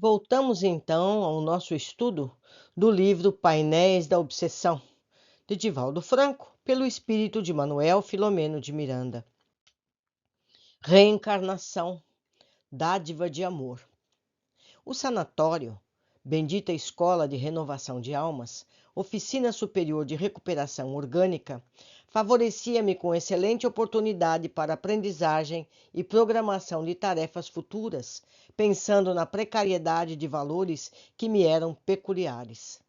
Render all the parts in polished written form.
Voltamos então ao nosso estudo do livro Painéis da Obsessão, de Divaldo Franco, pelo espírito de Manuel Filomeno de Miranda. Reencarnação, dádiva de amor. O sanatório, bendita escola de renovação de almas, oficina superior de recuperação orgânica, favorecia-me com excelente oportunidade para aprendizagem e programação de tarefas futuras, pensando na precariedade de valores que me eram peculiares.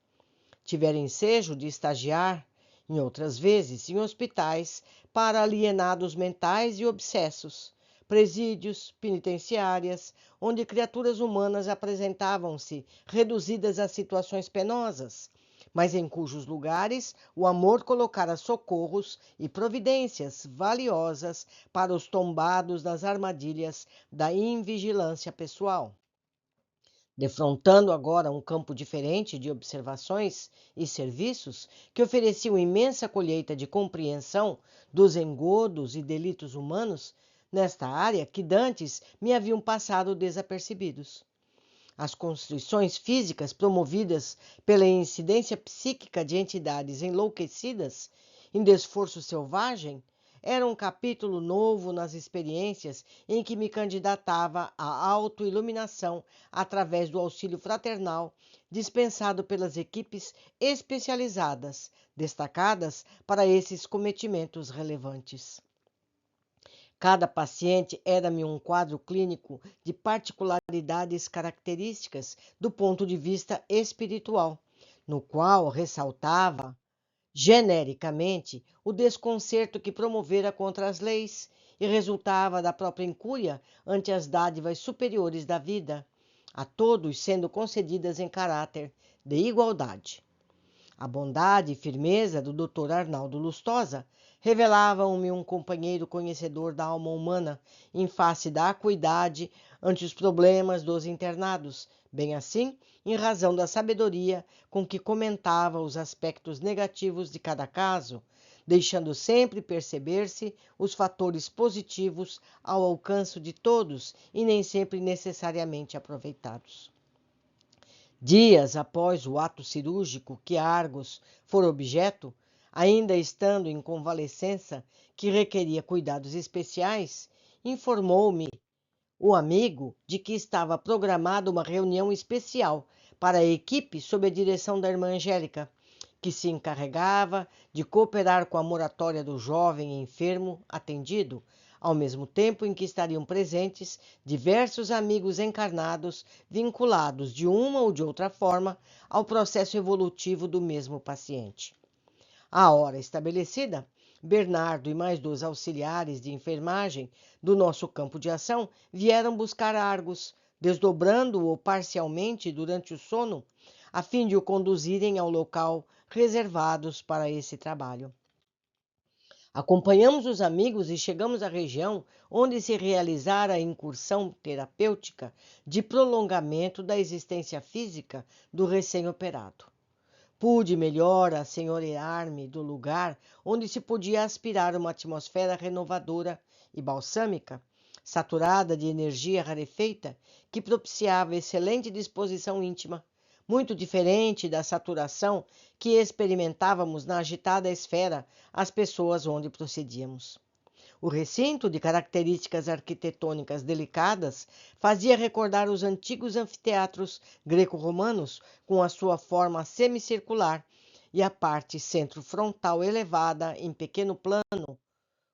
Tivera ensejo de estagiar, em outras vezes, em hospitais para alienados mentais e obsessos, presídios, penitenciárias, onde criaturas humanas apresentavam-se reduzidas a situações penosas, mas em cujos lugares o amor colocara socorros e providências valiosas para os tombados nas armadilhas da invigilância pessoal. Defrontando agora um campo diferente de observações e serviços que ofereciam imensa colheita de compreensão dos engodos e delitos humanos, nesta área que dantes me haviam passado desapercebidos. As constrições físicas promovidas pela incidência psíquica de entidades enlouquecidas em desforço selvagem era um capítulo novo nas experiências em que me candidatava à autoiluminação através do auxílio fraternal dispensado pelas equipes especializadas, destacadas para esses cometimentos relevantes. Cada paciente era-me um quadro clínico de particularidades características do ponto de vista espiritual, no qual ressaltava genericamente o desconcerto que promovera contra as leis e resultava da própria incúria ante as dádivas superiores da vida, a todos sendo concedidas em caráter de igualdade. A bondade e firmeza do Dr. Arnaldo Lustosa revelavam-me um companheiro conhecedor da alma humana em face da acuidade ante os problemas dos internados, bem assim, em razão da sabedoria com que comentava os aspectos negativos de cada caso, deixando sempre perceber-se os fatores positivos ao alcance de todos e nem sempre necessariamente aproveitados. Dias após o ato cirúrgico que Argos fora objeto, ainda estando em convalescença que requeria cuidados especiais, informou-me o amigo de que estava programada uma reunião especial para a equipe sob a direção da irmã Angélica, que se encarregava de cooperar com a moratória do jovem enfermo atendido, ao mesmo tempo em que estariam presentes diversos amigos encarnados vinculados de uma ou de outra forma ao processo evolutivo do mesmo paciente. À hora estabelecida, Bernardo e mais 2 auxiliares de enfermagem do nosso campo de ação vieram buscar Argos, desdobrando-o parcialmente durante o sono, a fim de o conduzirem ao local reservados para esse trabalho. Acompanhamos os amigos e chegamos à região onde se realizara a incursão terapêutica de prolongamento da existência física do recém-operado. Pude melhor assenhorear-me do lugar onde se podia aspirar uma atmosfera renovadora e balsâmica, saturada de energia rarefeita, que propiciava excelente disposição íntima, muito diferente da saturação que experimentávamos na agitada esfera as pessoas onde procedíamos. O recinto, de características arquitetônicas delicadas, fazia recordar os antigos anfiteatros greco-romanos, com a sua forma semicircular e a parte centro-frontal elevada em pequeno plano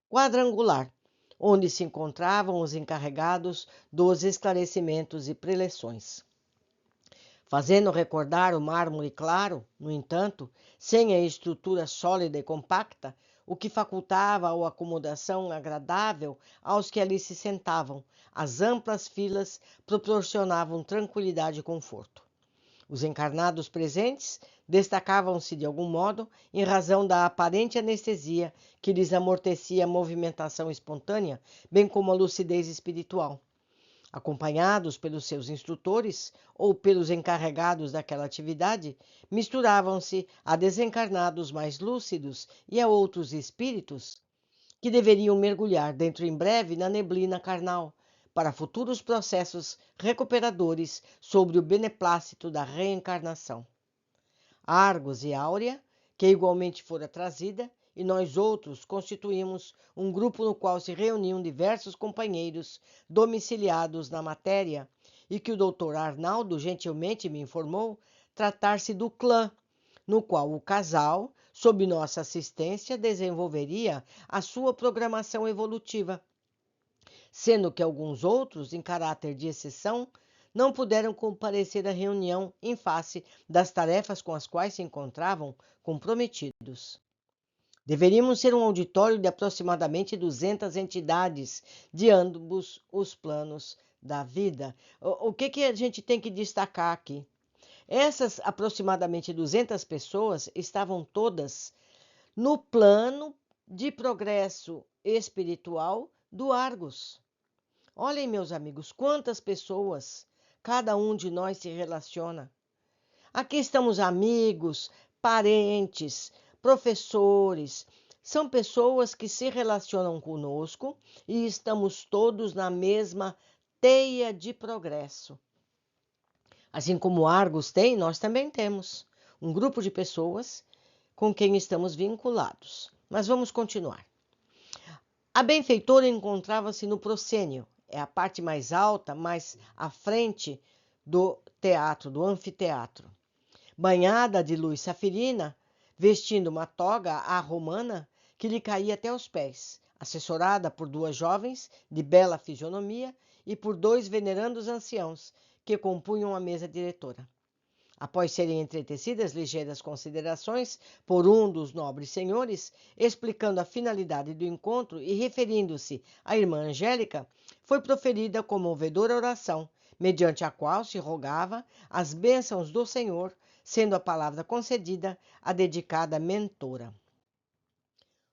quadrangular, onde se encontravam os encarregados dos esclarecimentos e preleções. Fazendo recordar o mármore claro, no entanto, sem a estrutura sólida e compacta, o que facultava a acomodação agradável aos que ali se sentavam. As amplas filas proporcionavam tranquilidade e conforto. Os encarnados presentes destacavam-se de algum modo em razão da aparente anestesia que lhes amortecia a movimentação espontânea, bem como a lucidez espiritual. Acompanhados pelos seus instrutores ou pelos encarregados daquela atividade, misturavam-se a desencarnados mais lúcidos e a outros espíritos que deveriam mergulhar dentro em breve na neblina carnal, para futuros processos recuperadores sobre o beneplácito da reencarnação. Argos e Áurea, que igualmente fora trazida, e nós outros constituímos um grupo no qual se reuniam diversos companheiros domiciliados na matéria, e que o Dr. Arnaldo gentilmente me informou tratar-se do clã, no qual o casal, sob nossa assistência, desenvolveria a sua programação evolutiva, sendo que alguns outros, em caráter de exceção, não puderam comparecer à reunião em face das tarefas com as quais se encontravam comprometidos. Deveríamos ser um auditório de aproximadamente 200 entidades de ambos os planos da vida. O que a gente tem que destacar aqui? Essas aproximadamente 200 pessoas estavam todas no plano de progresso espiritual do Argos. Olhem, meus amigos, quantas pessoas cada um de nós se relaciona. Aqui estamos amigos, parentes, professores. São pessoas que se relacionam conosco e estamos todos na mesma teia de progresso. Assim como Argos tem, nós também temos um grupo de pessoas com quem estamos vinculados. Mas vamos continuar. A benfeitora encontrava-se no proscênio, é a parte mais alta, mais à frente do teatro, do anfiteatro. Banhada de luz safirina, vestindo uma toga à romana que lhe caía até os pés, assessorada por duas jovens de bela fisionomia e por dois venerandos anciãos que compunham a mesa diretora. Após serem entretecidas ligeiras considerações por um dos nobres senhores, explicando a finalidade do encontro e referindo-se à irmã Angélica, foi proferida a comovedora oração, mediante a qual se rogava as bênçãos do Senhor, sendo a palavra concedida a dedicada mentora.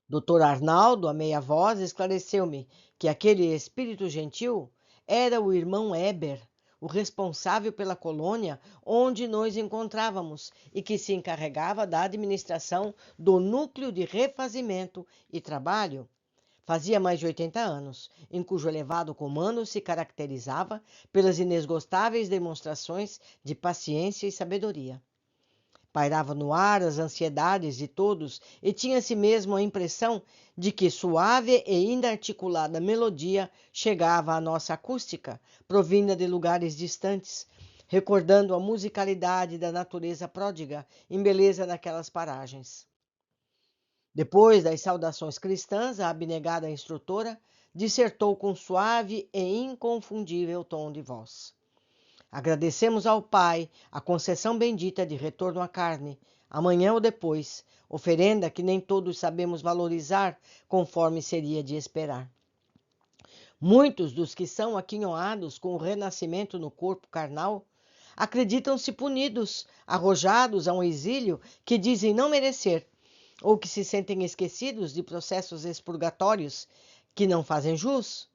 Dr. Arnaldo, a meia voz, esclareceu-me que aquele espírito gentil era o irmão Eber, o responsável pela colônia onde nos encontrávamos e que se encarregava da administração do núcleo de refazimento e trabalho. Fazia mais de 80 anos, em cujo elevado comando se caracterizava pelas inesgotáveis demonstrações de paciência e sabedoria. Pairava no ar as ansiedades de todos e tinha-se mesmo a impressão de que suave e inarticulada melodia chegava à nossa acústica, provinda de lugares distantes, recordando a musicalidade da natureza pródiga em beleza naquelas paragens. Depois das saudações cristãs, a abnegada instrutora dissertou com suave e inconfundível tom de voz. Agradecemos ao Pai a concessão bendita de retorno à carne, amanhã ou depois, oferenda que nem todos sabemos valorizar conforme seria de esperar. Muitos dos que são aquinhoados com o renascimento no corpo carnal acreditam-se punidos, arrojados a um exílio que dizem não merecer, ou que se sentem esquecidos de processos expurgatórios que não fazem jus.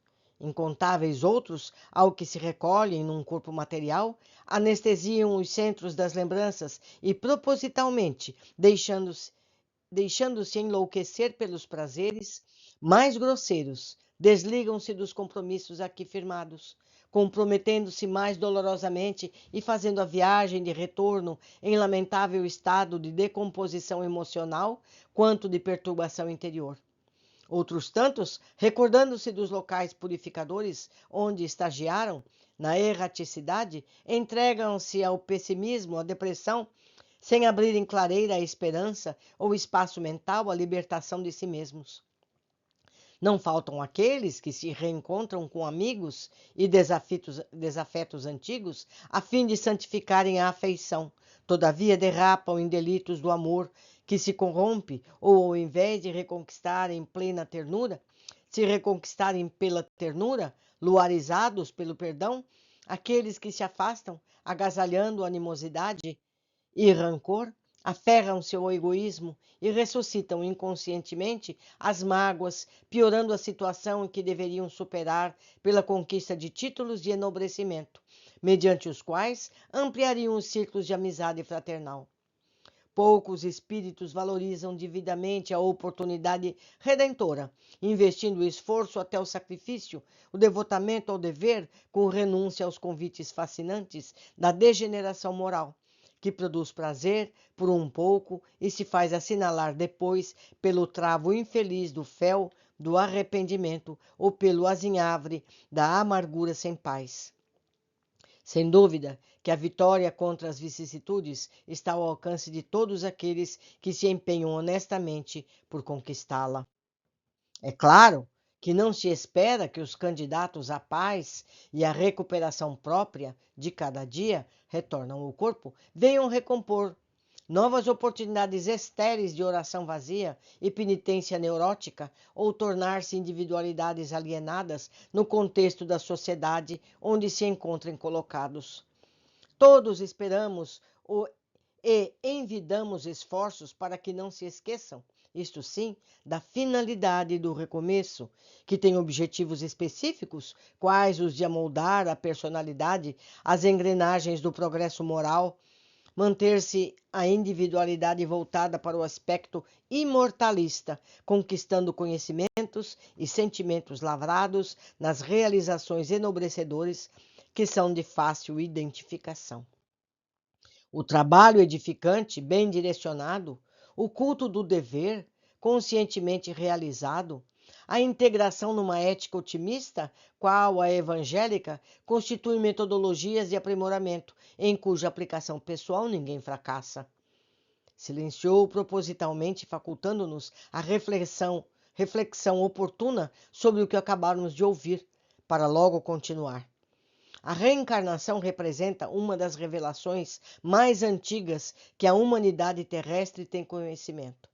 Incontáveis outros, ao que se recolhem num corpo material, anestesiam os centros das lembranças e, propositalmente, deixando-se enlouquecer pelos prazeres mais grosseiros, desligam-se dos compromissos aqui firmados, comprometendo-se mais dolorosamente e fazendo a viagem de retorno em lamentável estado de decomposição emocional quanto de perturbação interior. Outros tantos, recordando-se dos locais purificadores onde estagiaram, na erraticidade, entregam-se ao pessimismo, à depressão, sem abrirem clareira à esperança ou espaço mental à libertação de si mesmos. Não faltam aqueles que se reencontram com amigos e desafetos antigos, a fim de santificarem a afeição. Todavia derrapam em delitos do amor, que se corrompe, ou ao invés de reconquistarem plena ternura, se reconquistarem pela ternura, luarizados pelo perdão, aqueles que se afastam, agasalhando animosidade e rancor, aferram-se ao egoísmo e ressuscitam inconscientemente as mágoas, piorando a situação em que deveriam superar pela conquista de títulos de enobrecimento, mediante os quais ampliariam os círculos de amizade fraternal. poucos espíritos valorizam devidamente a oportunidade redentora, investindo o esforço até o sacrifício, o devotamento ao dever, com renúncia aos convites fascinantes da degeneração moral, que produz prazer por um pouco e se faz assinalar depois pelo travo infeliz do fel, do arrependimento ou pelo azinhavre da amargura sem paz. Sem dúvida que a vitória contra as vicissitudes está ao alcance de todos aqueles que se empenham honestamente por conquistá-la. É claro que não se espera que os candidatos à paz e à recuperação própria de cada dia retornam ao corpo venham recompor novas oportunidades estéreis de oração vazia e penitência neurótica ou tornar-se individualidades alienadas no contexto da sociedade onde se encontrem colocados. Todos esperamos e envidamos esforços para que não se esqueçam, isto sim, da finalidade do recomeço, que tem objetivos específicos, quais os de amoldar a personalidade, as engrenagens do progresso moral, manter-se a individualidade voltada para o aspecto imortalista, conquistando conhecimentos e sentimentos lavrados nas realizações enobrecedoras que são de fácil identificação. O trabalho edificante, bem direcionado, o culto do dever, conscientemente realizado, a integração numa ética otimista, qual a evangélica, constituem metodologias de aprimoramento, em cuja aplicação pessoal ninguém fracassa. Silenciou propositalmente, facultando-nos a reflexão oportuna sobre o que acabamos de ouvir, para logo continuar. A reencarnação representa uma das revelações mais antigas que a humanidade terrestre tem conhecimento.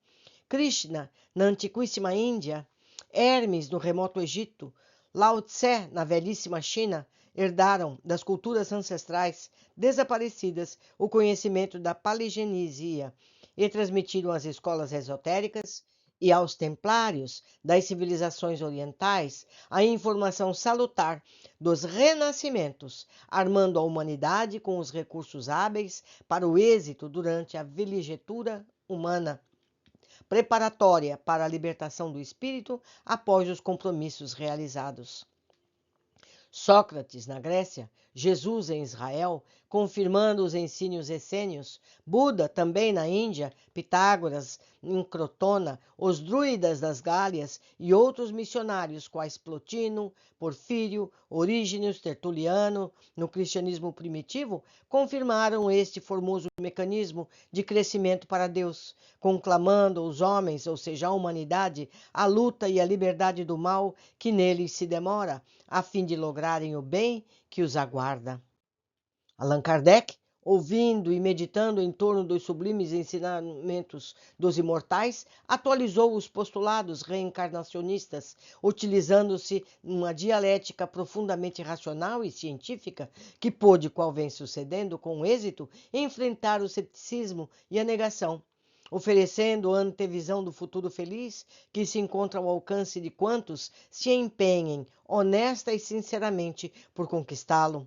Krishna, na antiquíssima Índia, Hermes, no remoto Egito, Lao Tse, na velhíssima China, herdaram das culturas ancestrais desaparecidas o conhecimento da paligenesia e transmitiram às escolas esotéricas e aos templários das civilizações orientais a informação salutar dos renascimentos, armando a humanidade com os recursos hábeis para o êxito durante a viligetura humana, preparatória para a libertação do espírito após os compromissos realizados. Sócrates, na Grécia, Jesus em Israel, confirmando os ensinos essênios, Buda também na Índia, Pitágoras em Crotona, os druidas das Gálias e outros missionários quais Plotino, Porfírio, Orígenes, Tertuliano, no cristianismo primitivo, confirmaram este formoso mecanismo de crescimento para Deus, conclamando os homens, ou seja, a humanidade, a luta e a liberdade do mal que neles se demora, a fim de lograrem o bem que os aguarda. Allan Kardec, ouvindo e meditando em torno dos sublimes ensinamentos dos imortais, atualizou os postulados reencarnacionistas, utilizando-se uma dialética profundamente racional e científica que pôde, qual vem sucedendo, com êxito, enfrentar o ceticismo e a negação, oferecendo antevisão do futuro feliz que se encontra ao alcance de quantos se empenhem honesta e sinceramente por conquistá-lo.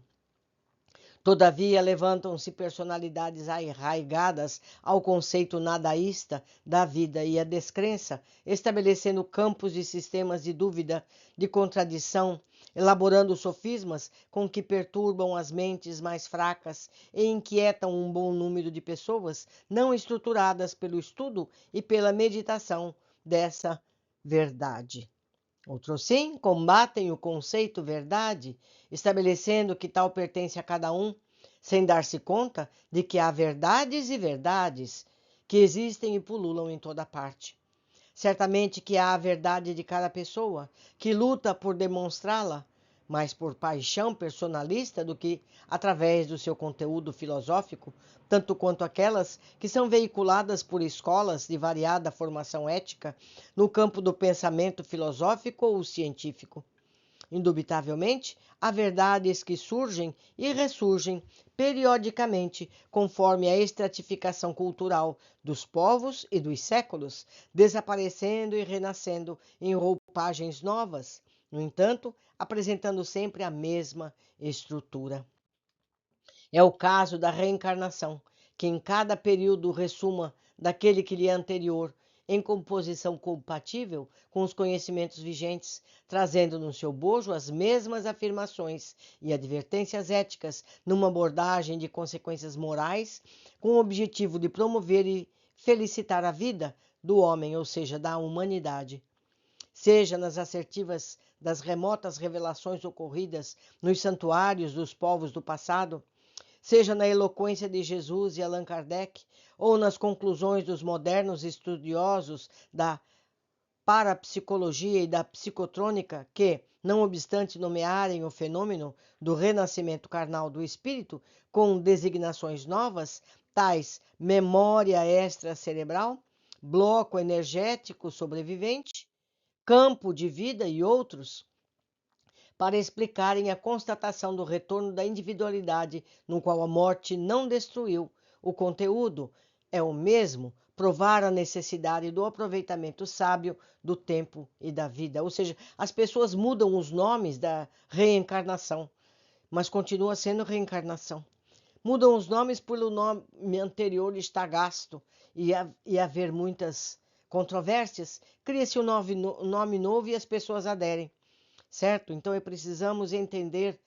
Todavia, levantam-se personalidades arraigadas ao conceito nadaísta da vida e à descrença, estabelecendo campos de sistemas de dúvida, de contradição, elaborando sofismas com que perturbam as mentes mais fracas e inquietam um bom número de pessoas não estruturadas pelo estudo e pela meditação dessa verdade. Outros sim combatem o conceito verdade, estabelecendo que tal pertence a cada um, sem dar-se conta de que há verdades e verdades que existem e pululam em toda parte. Certamente que há a verdade de cada pessoa, que luta por demonstrá-la, mais por paixão personalista do que através do seu conteúdo filosófico, tanto quanto aquelas que são veiculadas por escolas de variada formação ética no campo do pensamento filosófico ou científico. Indubitavelmente, há verdades que surgem e ressurgem periodicamente, conforme a estratificação cultural dos povos e dos séculos, desaparecendo e renascendo em roupagens novas, no entanto, apresentando sempre a mesma estrutura. É o caso da reencarnação, que em cada período ressuma daquele que lhe é anterior, em composição compatível com os conhecimentos vigentes, trazendo no seu bojo as mesmas afirmações e advertências éticas numa abordagem de consequências morais, com o objetivo de promover e felicitar a vida do homem, ou seja, da humanidade. Seja nas assertivas das remotas revelações ocorridas nos santuários dos povos do passado, seja na eloquência de Jesus e Allan Kardec, ou nas conclusões dos modernos estudiosos da parapsicologia e da psicotrônica, que, não obstante nomearem o fenômeno do renascimento carnal do espírito com designações novas, tais memória extracerebral, bloco energético sobrevivente, campo de vida e outros, para explicarem a constatação do retorno da individualidade, no qual a morte não destruiu o conteúdo, é o mesmo provar a necessidade do aproveitamento sábio do tempo e da vida. Ou seja, as pessoas mudam os nomes da reencarnação, mas continua sendo reencarnação. Mudam os nomes pelo nome anterior está gasto e haver muitas controvérsias, cria-se um nome novo e as pessoas aderem. Certo? Então precisamos entender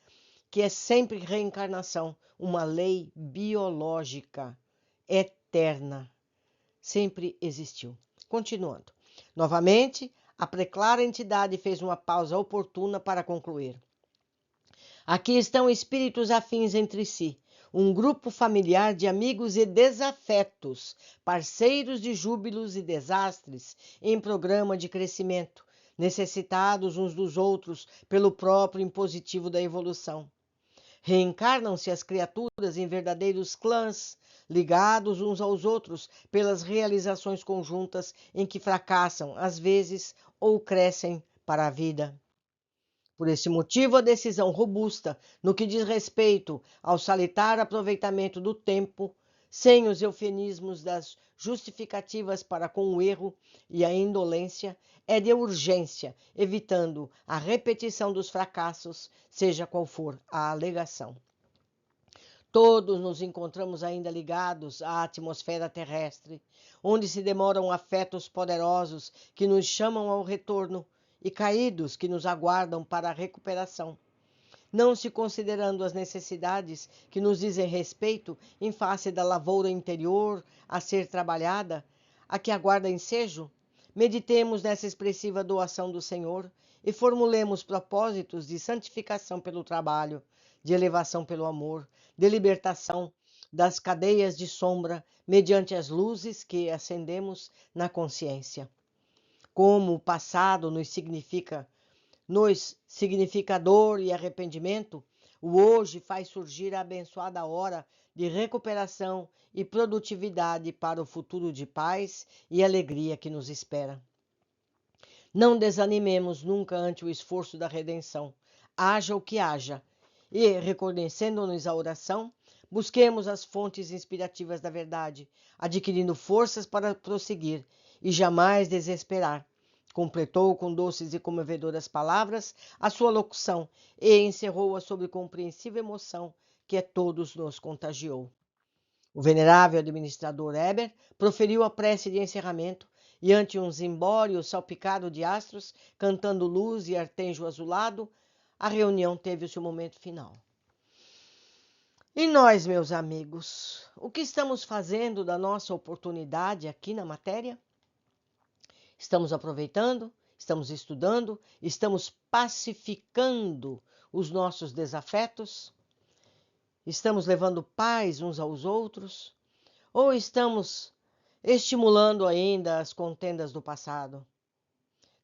que é sempre reencarnação, uma lei biológica, eterna, sempre existiu. Continuando. Novamente, a preclara entidade fez uma pausa oportuna para concluir. Aqui estão espíritos afins entre si, um grupo familiar de amigos e desafetos, parceiros de júbilos e desastres, em programa de crescimento, necessitados uns dos outros pelo próprio impositivo da evolução. Reencarnam-se as criaturas em verdadeiros clãs, ligados uns aos outros pelas realizações conjuntas em que fracassam, às vezes, ou crescem para a vida. Por esse motivo, a decisão robusta no que diz respeito ao salitar aproveitamento do tempo, sem os eufemismos das justificativas para com o erro e a indolência, é de urgência, evitando a repetição dos fracassos, seja qual for a alegação. Todos nos encontramos ainda ligados à atmosfera terrestre, onde se demoram afetos poderosos que nos chamam ao retorno e caídos que nos aguardam para a recuperação. Não se considerando as necessidades que nos dizem respeito em face da lavoura interior a ser trabalhada, a que aguarda ensejo, meditemos nessa expressiva doação do Senhor e formulemos propósitos de santificação pelo trabalho, de elevação pelo amor, de libertação das cadeias de sombra mediante as luzes que acendemos na consciência. Como o passado nos significa dor e arrependimento, o hoje faz surgir a abençoada hora de recuperação e produtividade para o futuro de paz e alegria que nos espera. Não desanimemos nunca ante o esforço da redenção, haja o que haja, e, reconhecendo-nos a oração, busquemos as fontes inspirativas da verdade, adquirindo forças para prosseguir e jamais desesperar. Completou com doces e comovedoras palavras a sua locução e encerrou-a sob compreensível emoção que a todos nos contagiou. O venerável administrador Eber proferiu a prece de encerramento e, ante um zimbório salpicado de astros, cantando luz e arcanjo azulado, a reunião teve o seu momento final. E nós, meus amigos, o que estamos fazendo da nossa oportunidade aqui na matéria? Estamos aproveitando, estamos estudando, estamos pacificando os nossos desafetos, estamos levando paz uns aos outros, ou estamos estimulando ainda as contendas do passado?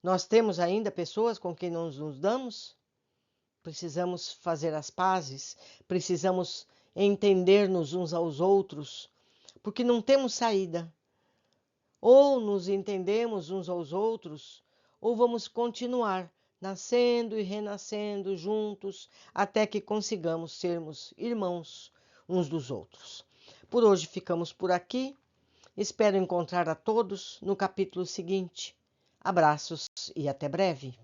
Nós temos ainda pessoas com quem nós nos damos? Precisamos fazer as pazes, precisamos entender-nos uns aos outros, porque não temos saída. Ou nos entendemos uns aos outros, ou vamos continuar nascendo e renascendo juntos até que consigamos sermos irmãos uns dos outros. Por hoje ficamos por aqui. Espero encontrar a todos no capítulo seguinte. Abraços e até breve.